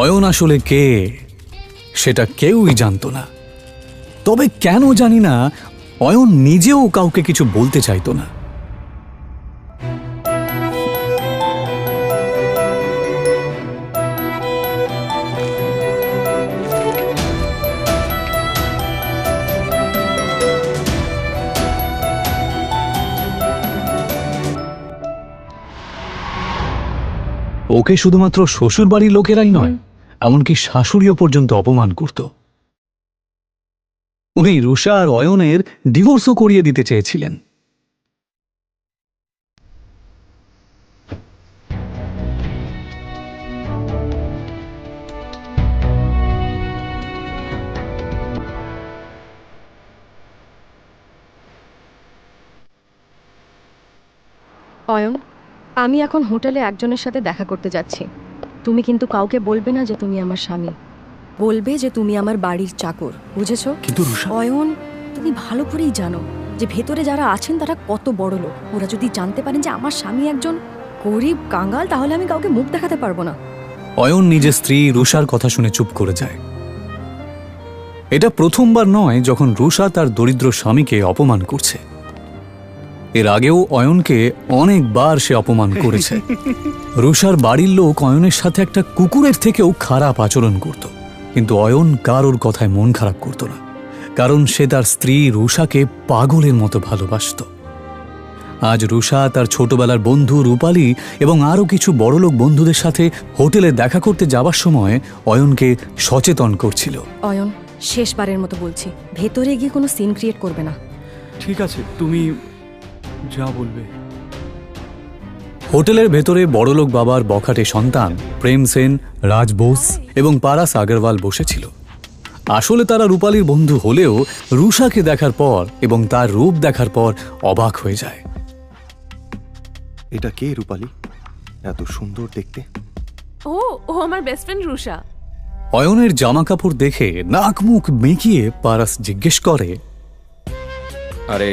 অয়ন আসলে কে সেটা কেউই জানতো না। তবে কেন জানি না অয়ন নিজেও কাউকে কিছু বলতে চাইতো না। ওকে শুধুমাত্র শ্বশুর বাড়ির লোকেরাই নয়, এমনকি শাশুড়িও পর্যন্ত অপমান করত। উনি রুষা আর অয়নের ডিভোর্সও করিয়ে দিতে চেয়েছিলেন। অয়ন, আমি এখন হোটেলে একজনের সাথে দেখা করতে যাচ্ছি। তুমি কিন্তু কাউকে বলবে না যে তুমি আমার স্বামী। বলবে যে তুমি আমার বাড়ির চাকর, বুঝেছো? কিন্তু রুষা, অয়ন, তুমি ভালো করেই জানো যে ভেতরে যারা আছেন তারা কত বড় লোক। ওরা যদি জানতে পারেন যে আমার স্বামী একজন গরিব কাঙ্গাল, তাহলে আমি কাউকে মুখ দেখাতে পারবো না। অয়ন নিজের স্ত্রী রুষার কথা শুনে চুপ করে যায়। এটা প্রথমবার নয় যখন রুষা তার দরিদ্র স্বামীকে অপমান করছে। এর আগেও অয়নকে অনেকবার সে অপমান করেছে। রুষার বাড়ির লোক অয়নের সাথে একটা কুকুরের থেকেও খারাপ আচরণ করত, কিন্তু অয়ন কারোর কথায় মন খারাপ করত না, কারণ সে তার স্ত্রী রুষাকে পাগলের মতো ভালোবাসত। আজ রুষা তার ছোটবেলার বন্ধু রূপালী এবং আরও কিছু বড়লোক বন্ধুদের সাথে হোটেলে দেখা করতে যাবার সময় অয়নকে সচেতন করছিল। অয়ন, শেষবারের মতো বলছি, ভেতরে গিয়ে কোনো সিন ক্রিয়েট করবে না। ঠিক আছে, তুমি যা বলবে। হোটেলের ভেতরে বড়লোক বাবার বখাটে সন্তান প্রেম সেন, রাজ বোস এবং পারাস আগরওয়াল বসেছিল। আসলে তারা রূপালীর বন্ধু হলেও রুষাকে দেখার পর এবং তার রূপ দেখার পর অবাক হয়ে যায়। এটা কে রূপালী? এত সুন্দর দেখতে। ও আমার বেস্ট ফ্রেন্ড রুষা। অয়নের জামা কাপড় দেখে নাক মুখ মেকিয়ে পারাস জিজ্ঞেস করে, আরে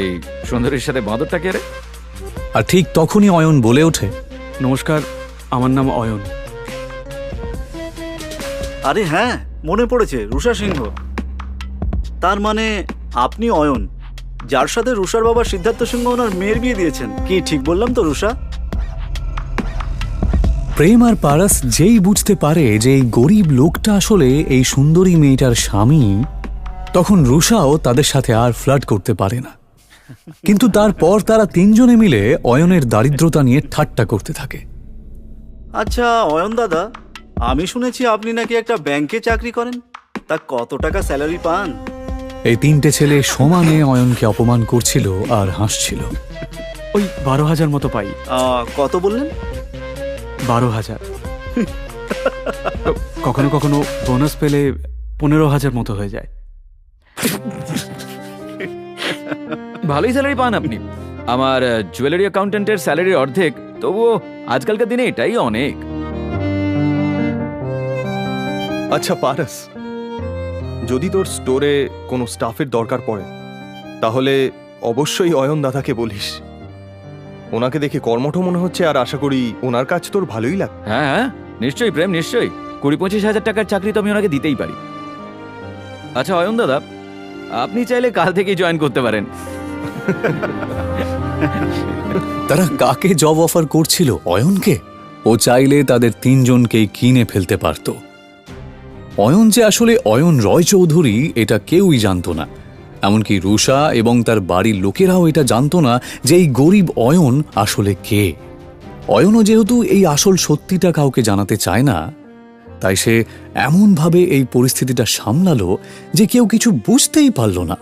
সুন্দরীর সাথে বাঁদরটা কে রে? আর ঠিক তখনই অয়ন বলে ওঠে, নমস্কার, আমার নাম অয়ন। আরে হ্যাঁ, মনে পড়েছে, রুষা সিংহ। তার মানে আপনি অয়ন, যার সাথে রুষার বাবা সিদ্ধার্থ সিংহ ওনার মেয়ের বিয়ে দিয়েছেন। কি ঠিক বললাম তো রুষা? প্রেম আর পারাস যেই বুঝতে পারে যে এই গরিব লোকটা আসলে এই সুন্দরী মেয়েটার স্বামী, তখন রুষাও তাদের সাথে আর ফ্লার্ট করতে পারে না। কিন্তু তারপর তারা তিনজনে মিলে অয়নের দারিদ্রতা নিয়ে ঠাট্টা করতে থাকে। আচ্ছা অয়ন দাদা, আমি শুনেছি আপনি নাকি একটা ব্যাংকে চাকরি করেন। তা কত টাকা স্যালারি পান? এই তিনটে ছেলে সমানে অয়নকে অপমান করছিল আর হাসছিল। ওই 12,000 মতো পাই। কত বললেন? 12,000। কখনো কখনো বোনাস পেলে 15,000 মতো হয়ে যায়। ভালোই স্যালারি পান আপনি। আমার জুয়েলারি অ্যাকাউন্টেন্টের স্যালারির অর্ধেক, তবুও আজকালকার দিনে এটাই অনেক। আচ্ছা পারাস, যদি তোর স্টোরে কোনো স্টাফের দরকার পড়ে তাহলে অবশ্যই অয়ন দাদাকে বলিস। ওনাকে দেখে কর্মঠ মনে হচ্ছে, আর আশা করি ওনার কাজ তোর ভালোই লাগে। হ্যাঁ হ্যাঁ, নিশ্চয়ই প্রেম, নিশ্চয়ই। 20-25 হাজার টাকার চাকরি তো আমি ওনাকে দিতেই পারি। আচ্ছা অয়ন দাদা, আপনি চাইলে কাল থেকেই জয়েন করতে পারেন। তারা কাকে জব অফার করছিল? অয়নকে। ও চাইলে তাদের তিনজনকেই কিনে ফেলতে পারত। অয়ন যে আসলে অয়ন রয় চৌধুরী এটা কেউই জানত না, এমনকি রুষা এবং তার বাড়ির লোকেরাও এটা জানত না যে এই গরিব অয়ন আসলে কে। অয়নও যেহেতু এই আসল সত্যিটা কাউকে জানাতে চায় না, তাই সে এমনভাবে এই পরিস্থিতিটা সামলালো যে কেউ কিছু বুঝতেই পারল না।